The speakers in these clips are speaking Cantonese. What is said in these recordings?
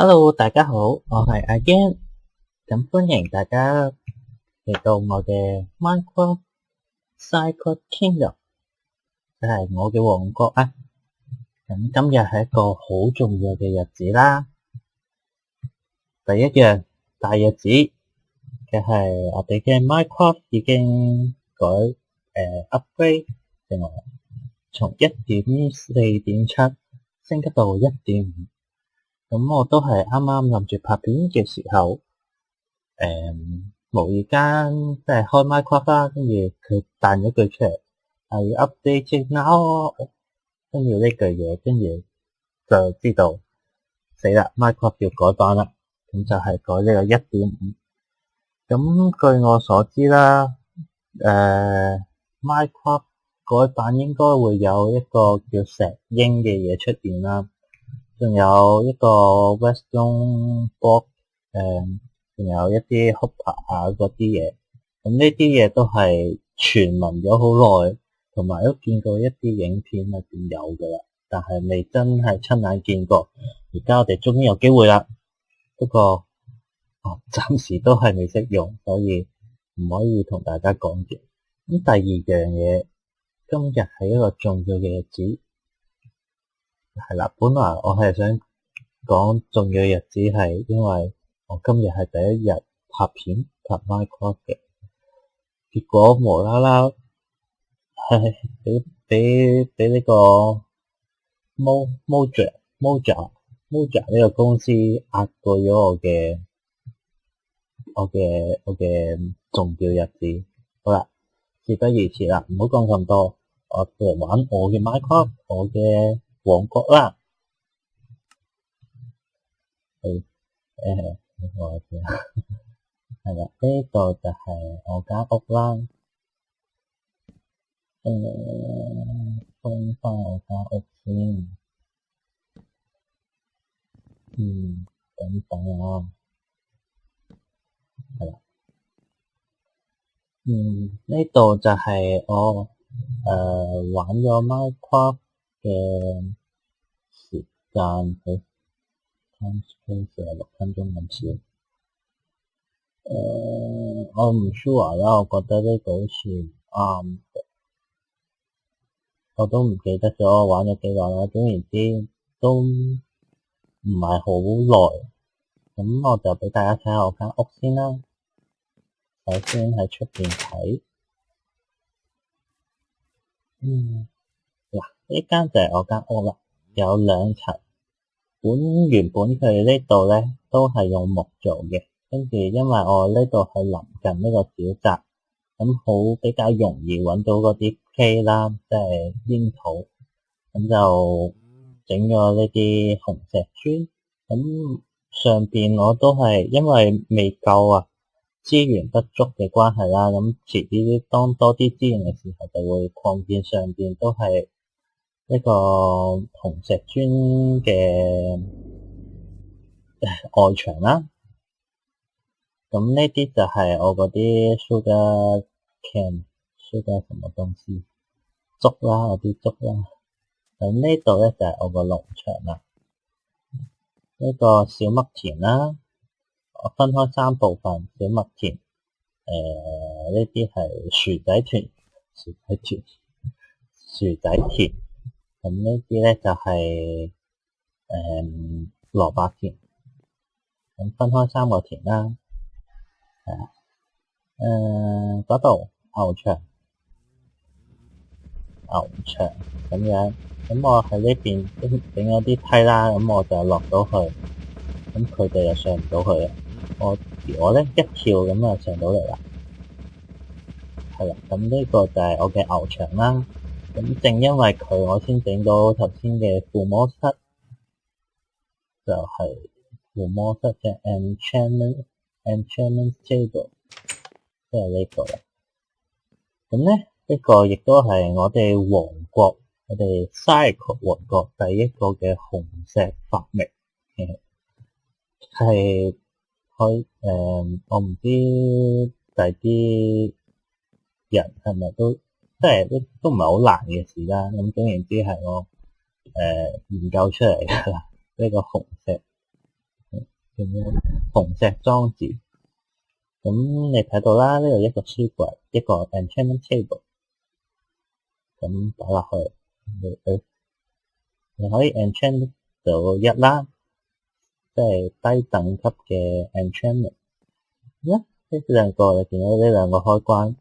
Hello，大家好，我係阿 Yan，咁歡迎大家嚟到我嘅 Minecraft Secret Kingdom，就係我嘅王國啊。咁今日係一個好重要嘅日子啦。第一樣大日子嘅係我哋嘅 Minecraft 已經upgrade 成為從 1.4.7 升級到 1.5。咁我都係啱啱諗住拍片嘅時候，無意間即係開 Minecraft 啦，跟住佢彈咗句出嚟，係 update now，跟住呢句嘢，跟住就知道死啦 ，Minecraft 要改版啦，咁就係改呢個 1.5。咁據我所知啦，Minecraft 改版應該會有一個叫石英嘅嘢出現啦。仲有一個 Westone Block，仲有一啲 Hopper 啊嗰啲嘢，咁呢啲嘢都係傳聞咗好耐，同埋都見過一啲影片入邊有噶啦，但係未真係親眼見過。而家我哋終於有機會啦，不過暫時都係未識用，所以唔可以同大家講住。咁第二樣嘢，今日係一個重要嘅日子。係啦，本來我係想講重要嘅日子係因為我今日係第一日拍片拍 Minecraft 嘅，結果無啦啦係俾呢個 Moja 呢個公司壓過咗我嘅重要日子。好啦，事不宜遲啦，唔好講咁多，我嚟玩我嘅 Minecraft，我嘅王國啦。我知啦，係啦，呢個就係我間屋啦。封翻我間屋先。等啊。係啦。呢度就係我玩咗 Minecraft 嘅時間，佢 time space 係6分鐘咁少。我唔 sure 啦，我覺得呢個好似唔啱，我都唔記得咗我玩咗幾耐啦。總言之都唔係好耐，咁我就俾大家睇下我間屋先啦。首先喺出邊睇，嗱，呢間就係我間屋啦，有2層。原本佢呢度咧都係用木做嘅，跟住因為我呢度係臨近呢個沼澤，咁好比較容易揾到嗰啲 K 啦，即係煙土，咁就整咗呢啲紅石磚。咁上邊我都係因為未夠啊，資源不足嘅關係啦，咁遲啲當多啲資源嘅時候，就會擴建上邊都係呢個紅石磚嘅外牆啦。咁呢啲就係我嗰啲 sugar cane 什麼東西竹啦，嗰啲竹啦。咁呢度咧就係我個農場啦，呢個小麥田啦，我分開3部分，小麥田，呢啲係薯仔田。咁呢啲咧就係蘿蔔田，咁分開3個田啦。嗰度牛場咁樣，咁我喺呢邊整咗啲梯啦，咁我就落到去，咁佢哋又上唔到去啦。我咧一跳咁就上到嚟啦。係啦，咁呢個就係我嘅牛場啦。咁正因為佢，我先整到頭先嘅附魔室，就係附魔室嘅 enchantment table， 即係呢個啦。咁咧呢個亦都係我哋王國，我哋 Secret 王國第一個嘅紅石發明，係我唔知第啲人係咪都即係都唔係好難嘅事啦。咁總言之係我研究出嚟噶啦，呢個紅石叫咩紅石裝置。咁你睇到啦，呢度一個書櫃，一個 enchantment table，咁擺落去，你可以 enchant 到1啦，即係低等級嘅 enchantment。呢兩個你見到呢兩個開關，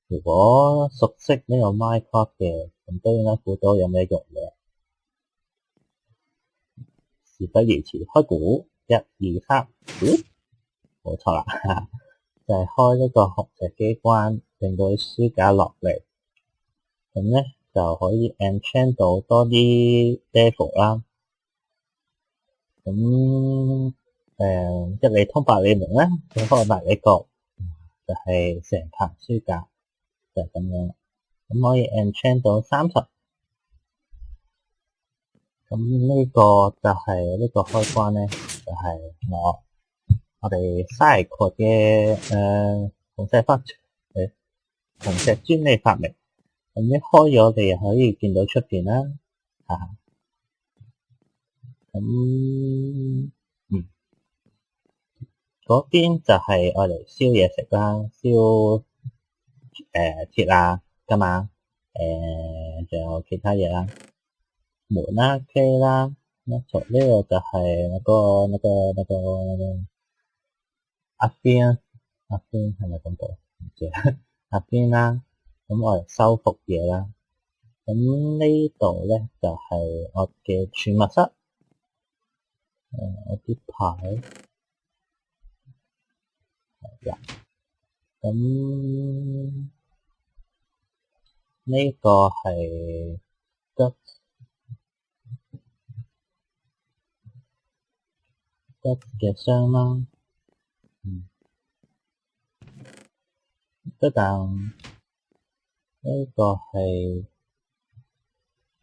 如果熟悉呢個 Minecraft 嘅，咁都應該估到有咩用嘅。事不宜遲，開估，1、2、3，冇錯啦，就係開呢個紅石機關，令到啲書架落嚟，咁咧就可以 enchant 到多啲 level 啦。咁一理通百理明啦，佢開埋呢個就係成棚書架，就係咁樣。咁可以 enchant 到30。咁呢個就係呢個開關咧，就係我哋 Cycle 嘅紅石專利發明。咁一開咗，我哋又可以見到出邊啦，咁嗰邊就係我嚟燒嘢食啦，燒鐵啊、金啊，仲有其他嘢啦，門啦、機啦，呢個就係那個阿邊係咪咁講？唔知阿邊啦，咁我嚟修復嘢啦。咁呢度咧就係我嘅儲物室，我啲牌係啦。咁呢個係得嘅箱啦，但呢個係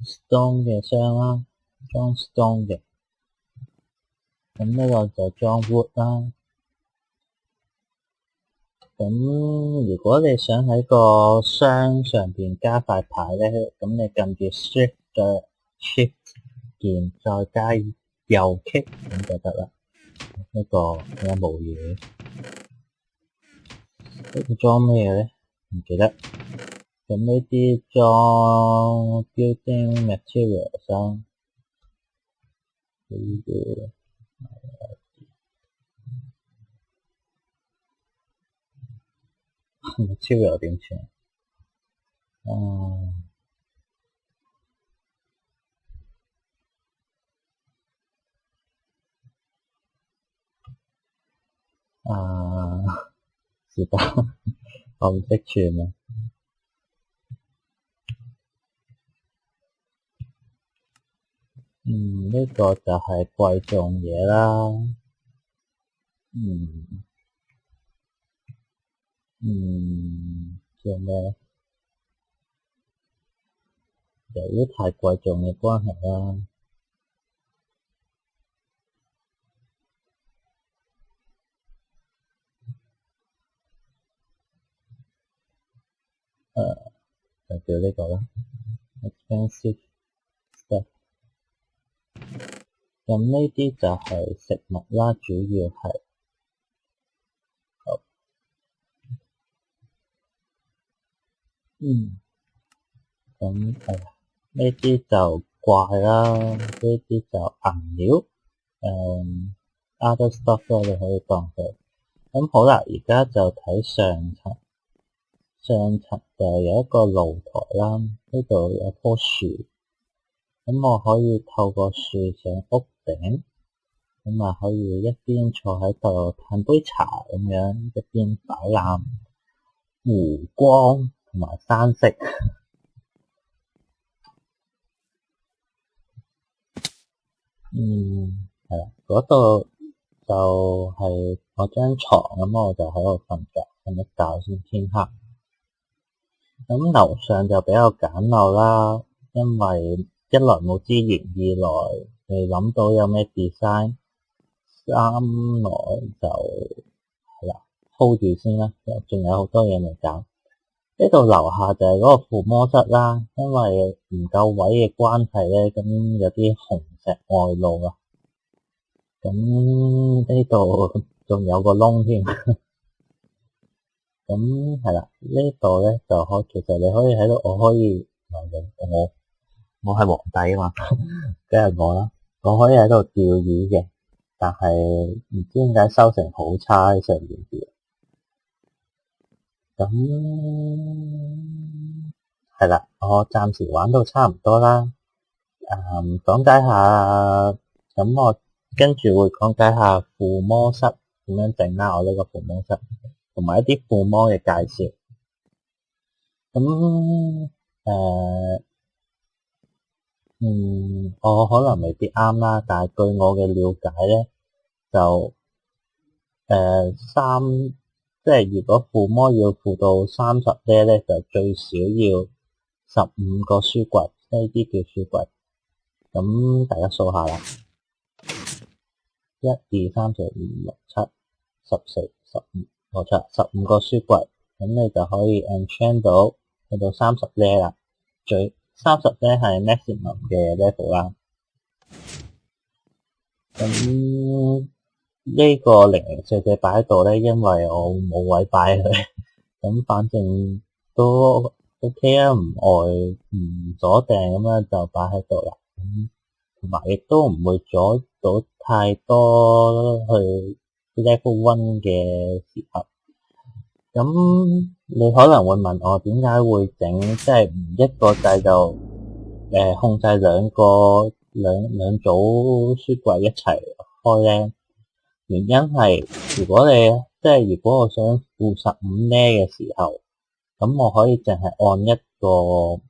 stone 嘅箱啦，裝 stone 嘅。咁呢個就裝 wood 啦。咁如果你想喺個箱上邊加塊牌咧，咁你撳住 Shift 鍵再加右 Click 咁就得啦。呢個有冇嘢？呢個裝咩咧？唔記得。咁呢啲裝 building materials 啦。呢啲material 點算？是吧？我唔識串啊。呢個就係貴重嘢啦。叫咩？由於太貴重嘅關係啦。就叫呢個啦 ，expensive stuff。咁呢啲就係食物啦，主要係。好。咁呢啲就怪啦，呢啲就銀料，other stuff 咯，你可以當佢。咁好啦，而家就睇上層。上層就有一個露台啦，呢度有棵樹，咁我可以透過樹上屋頂，咁啊可以一邊坐喺度嘆杯茶咁樣，一邊擺覽湖光同埋山色。係啦，嗰度就係我張床，咁我就喺度瞓一覺先天黑。咁樓上就比較簡陋啦，因為一來冇資源，二來未諗到有咩 design，三來就係啦 hold 住先啦，仲有好多嘢未搞。呢度樓下就係嗰個附魔室啦，因為唔夠位嘅關係咧，咁有啲紅石外露啊，咁呢度仲有個窿添。咁係啦，呢度咧就其實你可以喺度，我係皇帝啊嘛，梗係我啦，我可以喺度釣魚嘅，但係唔知點解收成好差喺上面啲。咁係啦，我暫時玩到差唔多啦。講解下，咁我跟住會講解下附魔室點樣整啦，我呢個附魔室同埋一啲附魔嘅介紹。咁我可能未必啱啦，但係據我嘅了解咧，就即係如果附魔要附到30咧，就最少要15個書櫃，呢啲叫書櫃。咁大家數下啦，1、2、3、4、5、6、7、14、15，冇錯，15個書櫃，咁你就可以 enchant 到去到30咧啦。30咧係 maximum 嘅 level 啦。咁呢個0044擺喺度咧，因為我冇位擺佢，咁反正都 OK 啊，唔阻埞咁樣就擺喺度啦。同埋亦都唔會阻到太多去 level 1嘅時候。咁你可能會問我點解會整即係唔一個掣就控制兩組書櫃一齊開咧？原因係如果我想附15呢嘅時候，咁我可以淨係按一個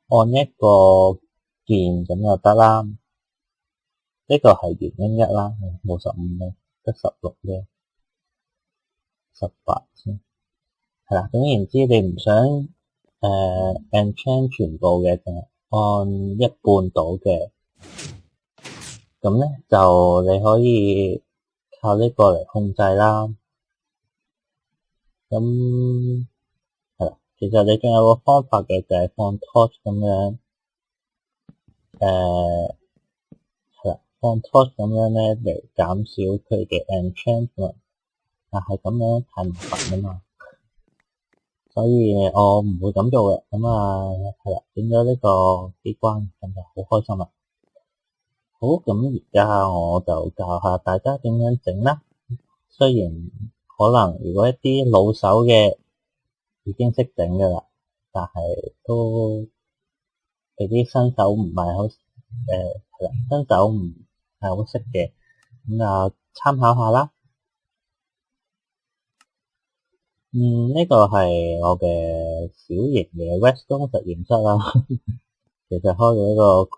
按一個鍵咁就得啦。呢個係原因一啦，冇15呢，得16呢。18先係啦。總言之，你唔想enchant 全部嘅，淨係按一半到嘅，咁咧就你可以靠呢個嚟控制啦。咁係啦，其實你仲有個方法嘅，就係放 torch 咁樣，係啦，放 torch 咁樣咧嚟減少佢嘅 enchantment。但係咁樣太麻煩啊嘛，所以我唔會咁做嘅。咁係啦，整咗呢個機關，咁就好開心啦。好，咁而家我就教下大家點樣整啦。雖然可能如果一啲老手嘅已經識整嘅啦，但係都俾啲新手唔係好係啦，新手唔係好識嘅，咁參考下啦。呢個係我嘅小型嘅 Redstone 實驗室啦。其實開咗一個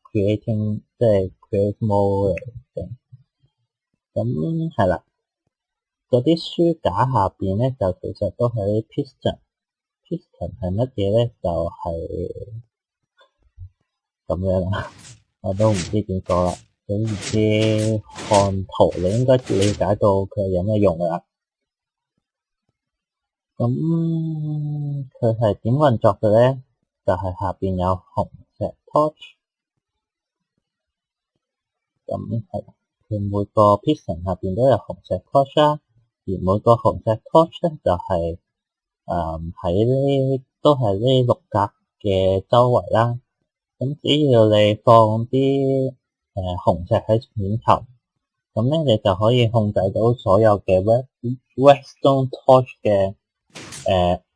creating 即係 create mode 嚟嘅。咁係啦，嗰啲書架下邊咧就其實都係啲 piston 係乜嘢咧？就係咁樣啦。我都唔知點講啦。總之看圖你應該了解到佢有咩用噶啦。咁佢係點運作嘅咧？就係下邊有紅石 torch， 咁係佢每個 piston 下邊都有紅石 torch 啦，而每個紅石 torch 咧就係都係呢6格嘅周圍啦。咁只要你放啲紅石喺面頭，咁咧你就可以控制到所有嘅 Redstone torch 嘅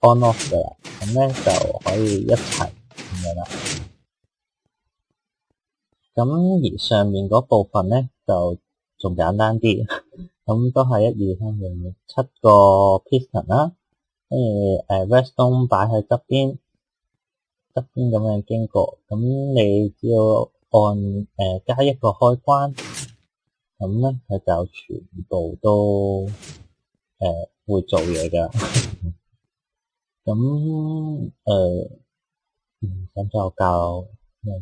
on off 嘅啦，咁咧就可以一齊咁樣啦。咁而上面嗰部分咧就仲簡單啲，咁都係1、2、3、4、7個 piston 啦，跟住redstone 擺喺側邊咁樣經過，咁你只要按加一個開關，咁咧佢就全部都會做嘢噶。咁咁就教咩？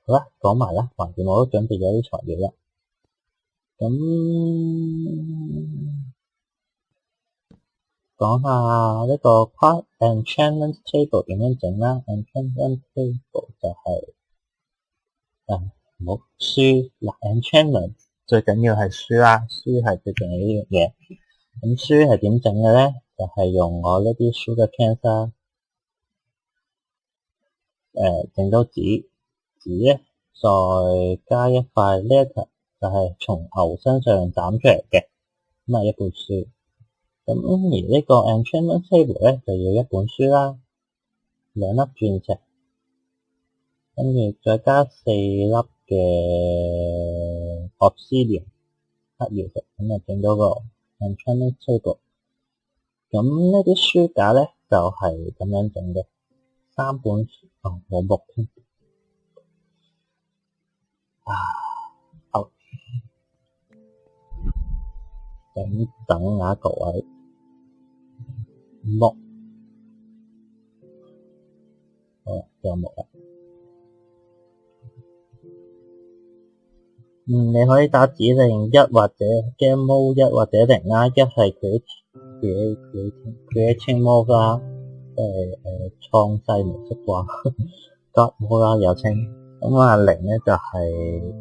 好啦，講埋啦，橫掂我都準備咗啲材料啦。咁講下呢個 enchantment table 點樣整啦。enchantment table 就係好書嗱 enchantment 最緊要係書啦，書係最重要呢樣嘢。咁書係點整嘅咧？就係用我呢啲 sugar cane 啦，整到紙咧，再加一塊 letter， 就係從牛身上斬出嚟嘅，咁係一本書。咁而呢個 enchantment table 咧就要一本書啦，兩粒鑽石，跟住再加4粒嘅 obsidian 黑曜石，咁就整到個 enchantment table。咁呢啲書架咧就係咁樣整嘅，3本書，冇木添。好，等下各位木，好啦，有木啦。你可以打指令1或者 game mode 1或者0啦，1係creating mode 啦，即係創世模式啩，God mode 啦有稱。咁0咧就係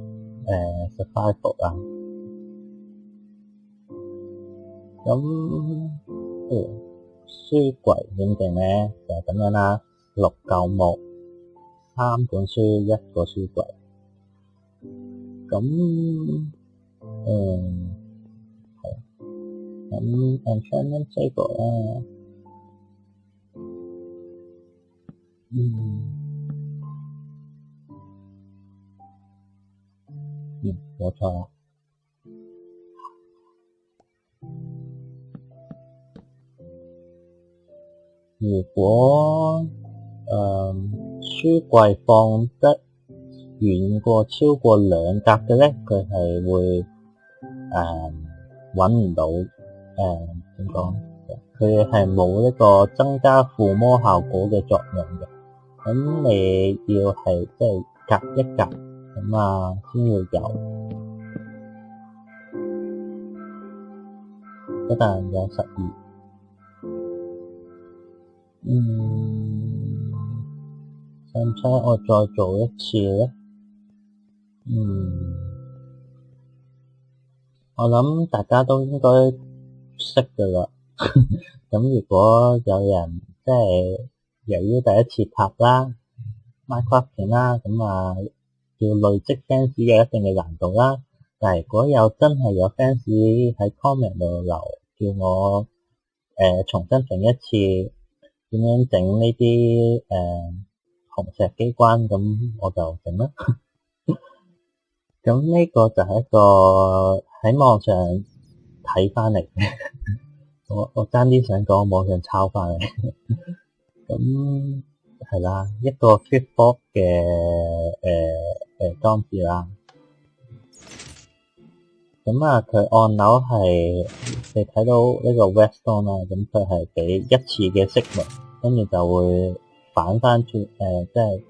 survival 啦。咁書櫃點整咧？就係咁樣啦，6嚿木，3本書，1個書櫃。咁係。咁 enchantment table 咧，冇錯啦。如果書櫃放得遠過超過2格嘅咧，佢係會揾唔到點講？佢係冇呢個增加附魔效果嘅作用嘅。咁你要係即係隔一格咁啊，先會有。一旦有12，使唔使我再做一次咧？我諗大家都應該識㗎啦。咁如果有人即係由於第一次拍啦 Minecraft 片啦，咁啊要累積 fans 有一定嘅難度啦。但係如果有真係有 fans 喺 comment 度留，叫我重新整一次點樣整呢啲紅石機關，咁我就整啦。咁呢個就係一個喺網上睇翻嚟嘅，我爭啲想講網上抄翻嚟。咁係啦，一個 flipboard 嘅裝置啦。咁啊，佢按鈕係你睇到呢個 redstone 啦，咁佢係俾一次嘅息率，跟住就會反翻轉，即係點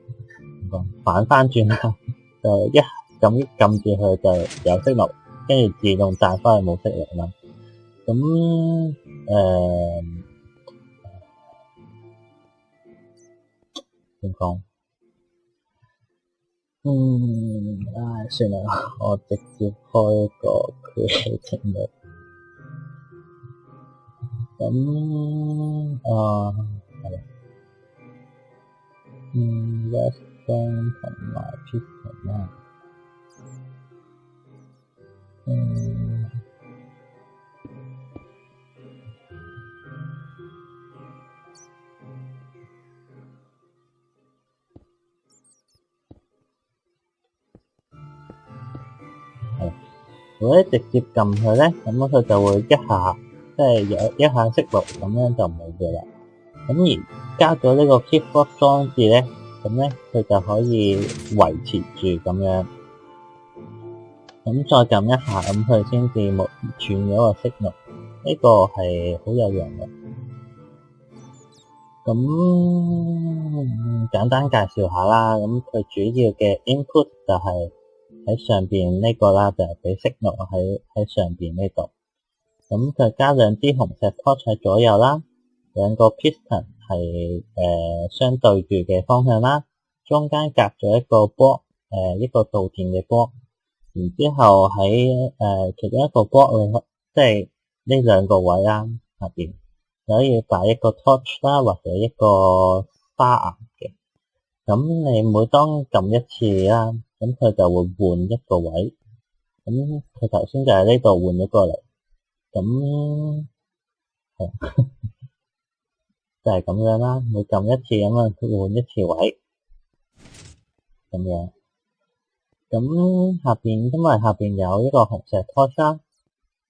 講？反翻轉啦，就一撳住佢就有息率，跟住自動彈翻去冇息率啦。咁點講？算啦，我直接開個 creating mode。咁係啦，redstone 同埋 piston 啦。如果直接撳佢咧，咁佢就會一下即係有一下息率，咁樣就冇嘅啦。咁而加咗呢個 keyblock 裝置咧，咁咧佢就可以維持住咁樣。咁再撳一下，咁佢先至冇斷咗個息率。呢個係好有用嘅。咁簡單介紹下啦。咁佢主要嘅 input 就係喺上邊呢個啦，就係俾息率喺上邊呢度。咁佢加兩支紅石 torch 喺左右啦，兩個 piston 係相對住嘅方向啦，中間夾咗一個 block，一個稻田嘅 block，然之後喺其中一個 block 你即係呢兩個位啦下邊，就可以擺一個 torch 啦，或者一個沙岩嘅。咁你每當撳一次啦，咁佢就會換一個位。咁佢頭先就喺呢度換咗過嚟，咁就係咁樣啦。每撳一次咁啊，佢換一次位，咁樣。咁下邊因為下邊有一個紅石 torch 啦，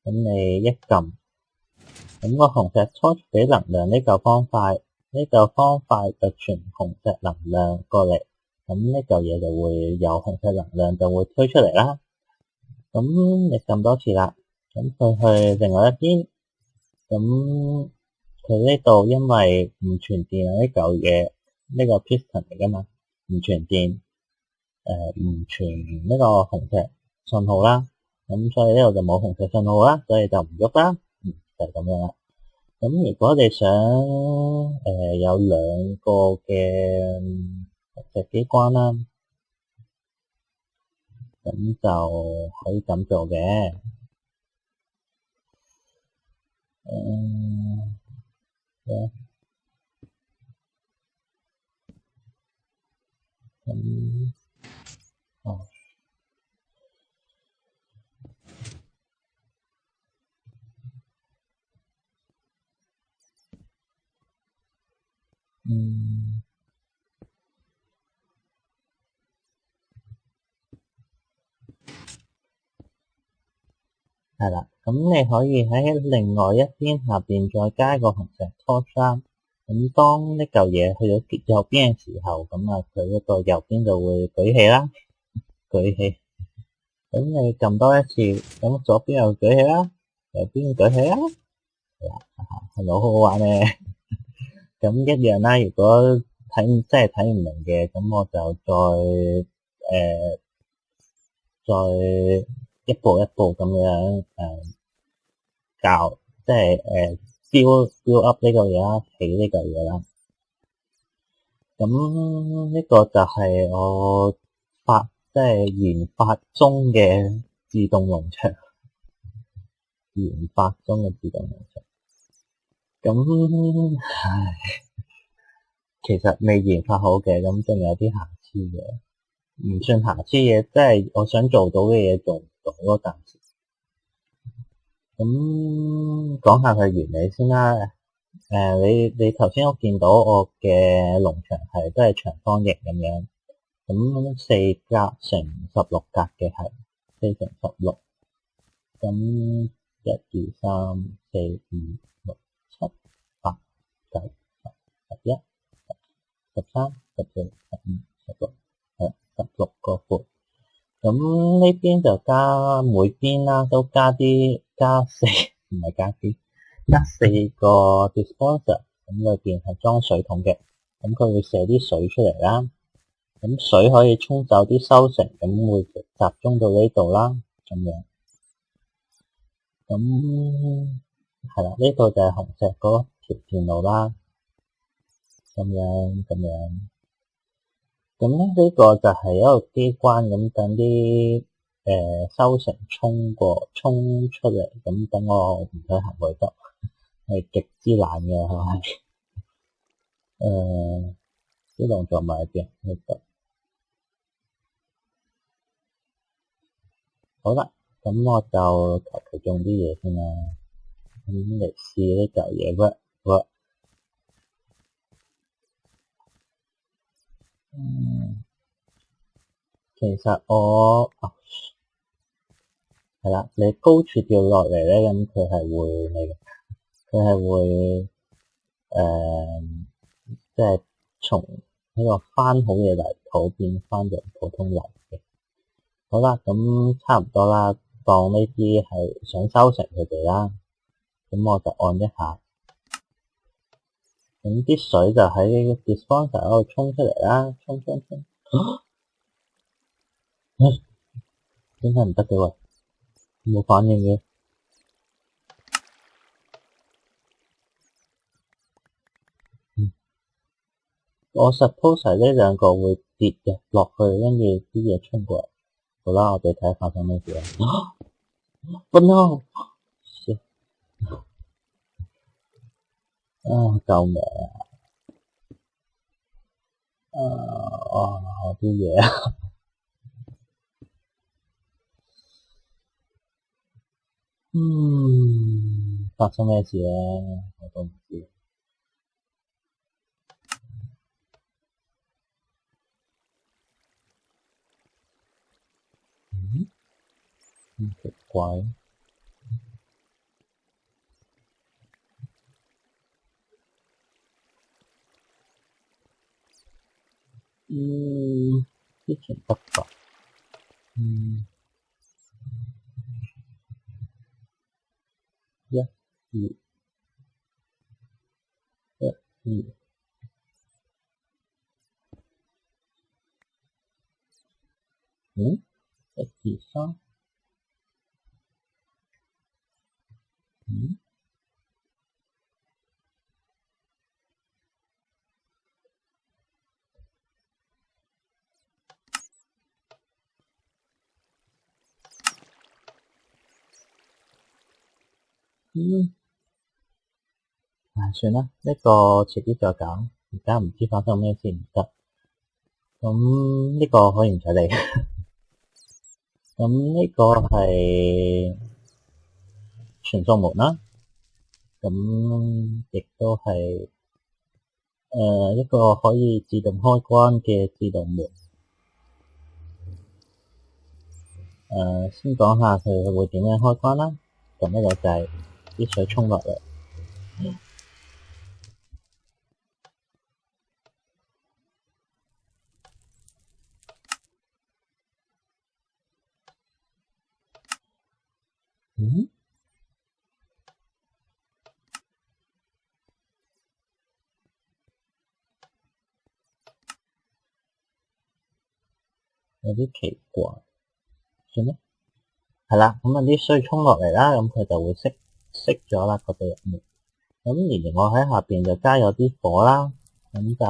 咁你一撳，咁個紅石 torch 俾能量呢嚿方塊，呢嚿方塊就傳紅石能量過嚟，咁呢嚿嘢就會有紅石能量就會推出嚟啦。咁你撳多次啦，咁佢去另外一邊，咁佢呢度因為唔傳電啊，呢嚿嘢呢個 piston 嚟噶嘛，唔傳電，唔傳呢個紅石信號啦，咁所以呢度就冇紅石信號啦，所以就唔喐啦，就係咁樣啦。咁如果你想有兩個嘅紅石機關啦，咁就可以咁做嘅。係啦，咁你可以喺另外一邊下邊再加一個紅石 torch 啦。咁當呢嚿嘢去到右邊嘅時候，咁啊佢一個右邊就會舉起啦，舉起。咁你撳多一次，咁左邊又舉起啦，右邊舉起啦，係咪好好玩咧？咁一樣啦，如果真係睇唔明嘅，咁我就再一步一步咁樣教，即係build up 呢個嘢啦，起呢個嘢啦。咁呢個就係我即係研發中嘅自動農場，研發中嘅自動農場。咁其實未研發好嘅，咁仲有啲瑕疵嘅，唔算瑕疵嘅，即係我想做到嘅嘢做唔到咯，暫時。咁講下佢原理先啦。你頭先我見到我嘅農場係都係長方形咁樣，咁4格乘16格嘅係4乘16，咁1、2、3、4、5、6、7、8、9、10、11、13、14、15、16，係16個闊。咁呢邊就加每邊啦，都加4，唔係加4個 dispenser，咁裏邊係裝水桶嘅，咁佢會射啲水出嚟啦，咁水可以沖走啲收成，咁會集中到呢度啦，咁樣，咁係啦，呢度就係紅石嗰條電路啦，咁樣，咁咧呢個就係一個機關，咁等啲收成沖出嚟，咁等我唔使行過去得，係極之難嘅，係咪？啲動作埋一邊呢度。好啦，咁我就求其種啲嘢先啦，咁嚟試呢嚿嘢 work。其實我係啦，你高處掉落嚟咧，咁佢係會即係從呢個翻好嘅泥土變翻做普通泥嘅。好啦，咁差唔多啦，當呢啲係想收成佢哋啦，咁我就按一下，咁啲水就喺 dispenser 嗰度沖出嚟啦，沖，真係唔得嘅喎，冇反應嘅。我 suppose 係呢兩個會跌嘅落去，跟住啲嘢衝過嚟。好啦，我哋睇下發生咩事啦。Oh no！救命啊！啲嘢發生咩事咧？我都唔知。咁奇怪。之前得㗎。一、二、1、2、3。算啦，呢個遲啲再講。而家唔知發生咩事唔得。咁呢個可以唔使理。咁呢個係傳送門啦。咁亦都係一個可以自動開關嘅自動門。先講下佢會點樣開關啦。撳一個掣，啲水沖落嚟。有啲奇怪，算啦。係啦，咁啲水沖落嚟啦，咁佢就會熄咗啦，個地入面。咁而我喺下邊就加咗啲火啦，咁就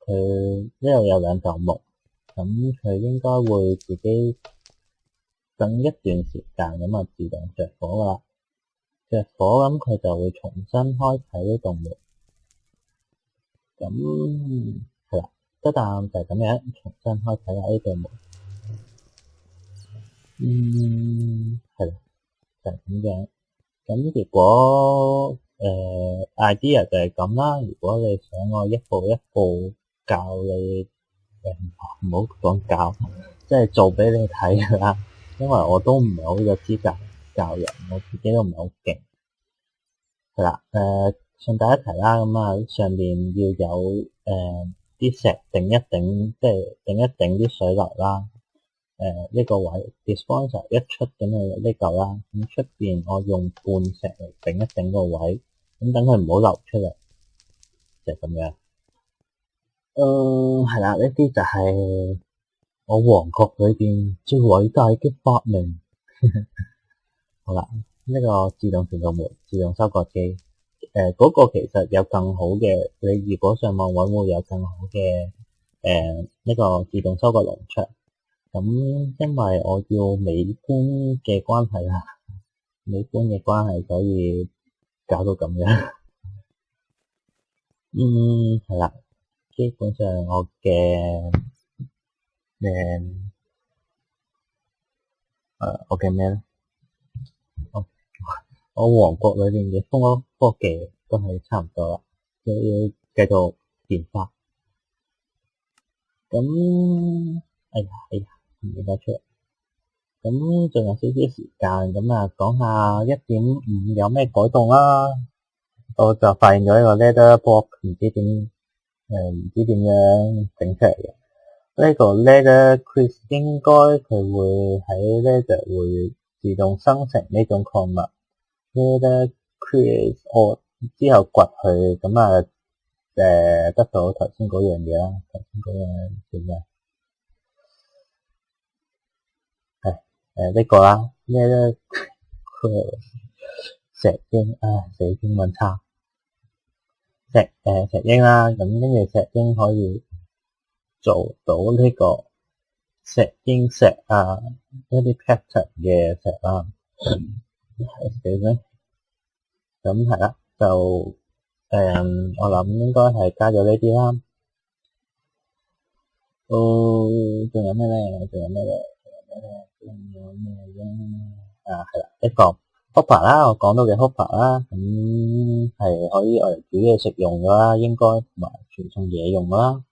佢呢度有兩嚿木，咁佢應該會自己等一段時間咁啊自動着火噶啦。着火咁佢就會重新開啟呢棟門。咁係啦，一旦就係咁樣重新開啟下呢棟門。係啦，就係咁樣。咁如果idea 就係咁啦。如果你想我一步一步教你，唔好講教，即係做俾你睇噶啦。因為我都唔係好有資格教人，我自己都唔係好勁。係啦，順帶一提啦，咁啊上面要有啲石頂一頂，即係頂一頂啲水流啦。呢個位 dispenser 一出咁就呢嚿啦，咁出邊我用半石嚟頂一頂個位，咁等佢唔好流出嚟，就係咁樣。係啦，呢啲就係我王國裏邊最偉大嘅發明。好啦，呢個自動傳送門、自動收割機，嗰個其實有更好嘅，你如果上網揾會有更好嘅呢個自動收割農場。咁因為我要美觀嘅關係啦，所以搞到咁樣。係啦，基本上我嘅咩咧？我王國裏面嘅科技都係差唔多啦，都要繼續研發。咁哎呀，唔記得出嚟。咁仲有少少時間，咁啊講下 1.5 有咩改動啦。我就發現咗一個 ladder block，唔知點樣整出嚟嘅。呢個 ladder crate 應該佢會喺 ladder 會自動生成呢種礦物。ladder crate 我之後掘佢，咁啊得到頭先嗰樣嘢啦。頭先嗰樣叫咩？呢個啦，ladder crate 石英，死英文差。石英啦，咁跟住石英可以做到呢個石英石啊，一啲 pattern 嘅石啦，咁係啦，就我諗應該係加咗呢啲啦。仲有咩咧？係啦，呢個 hopper 啦，我講到嘅 hopper 啦，咁係可以嚟煮嘢食用噶啦，應該同埋傳送嘢用噶啦。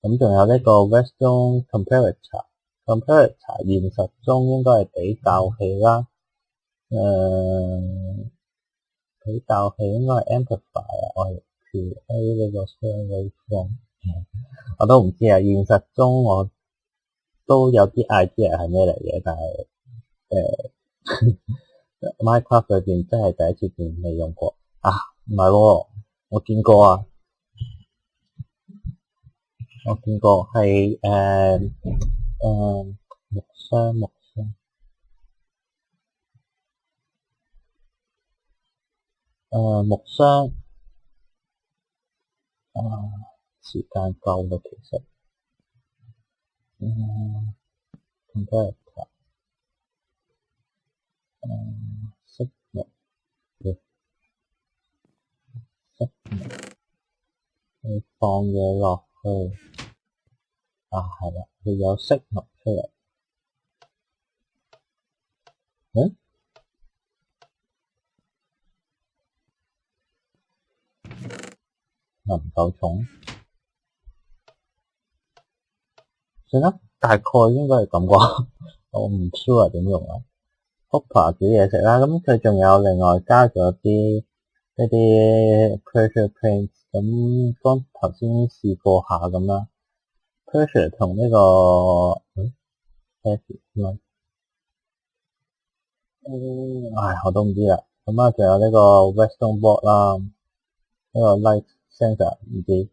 咁仲有呢個 Western comparator 現實中應該係比較器啦。比較器應該係 amplifier，我係 create 呢個 survey form。我都唔知啊，現實中我都有啲 idea 係咩嚟嘅，但係Minecraft 裏邊真係第一次見未用過啊，唔係喎，我見過啊，係木箱時間夠啦，其實comparator色木你放嘢落去係啦，佢有色木出嚟，唔夠重，算啦，大概應該係咁啩，我唔 sure 點用啊。Hopper 煮嘢食啦，咁佢仲有另外加咗一啲 pressure plates，咁剛頭先試過下咁啦。pressure 同呢個我都唔知啦。咁啊，仲有呢個 Redstone board 啦，呢個 light sensor 唔知，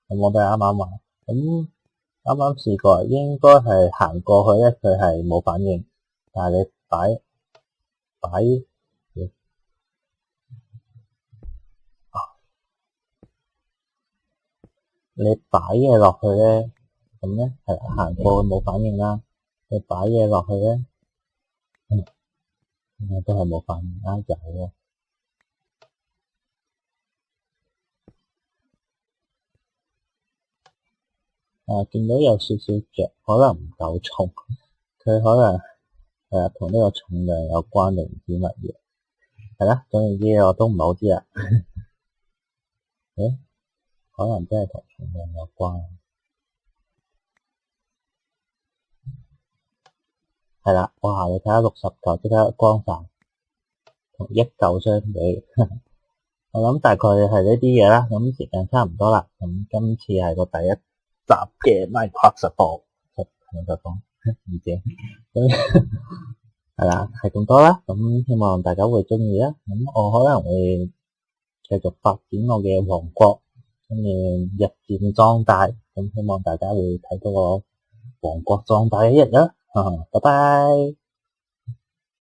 咁我都係啱啱玩。咁啱啱試過，應該係行過去咧，佢係冇反應，但係你擺嘢落去咧，咁咧係行過去冇反應啦。你擺嘢落去咧，都係冇反應啦，有喎。見到有少少着，可能唔夠重，佢可能同呢個重量有關定唔知乜嘢，係啦，總言之我都唔係好知啦。可能真係同重量有關。係啦，哇！你睇下60嚿即刻光晒，同1嚿相比，我諗大概係呢啲嘢啦。咁時間差唔多啦，咁今次係個第一集嘅 Minecraft 實況，唔知，咁係啦，係咁多啦。咁希望大家會中意啦。咁我可能會繼續發展我嘅王國，跟住日漸壯大。咁希望大家會睇到我王國壯大嘅一日啦。拜拜。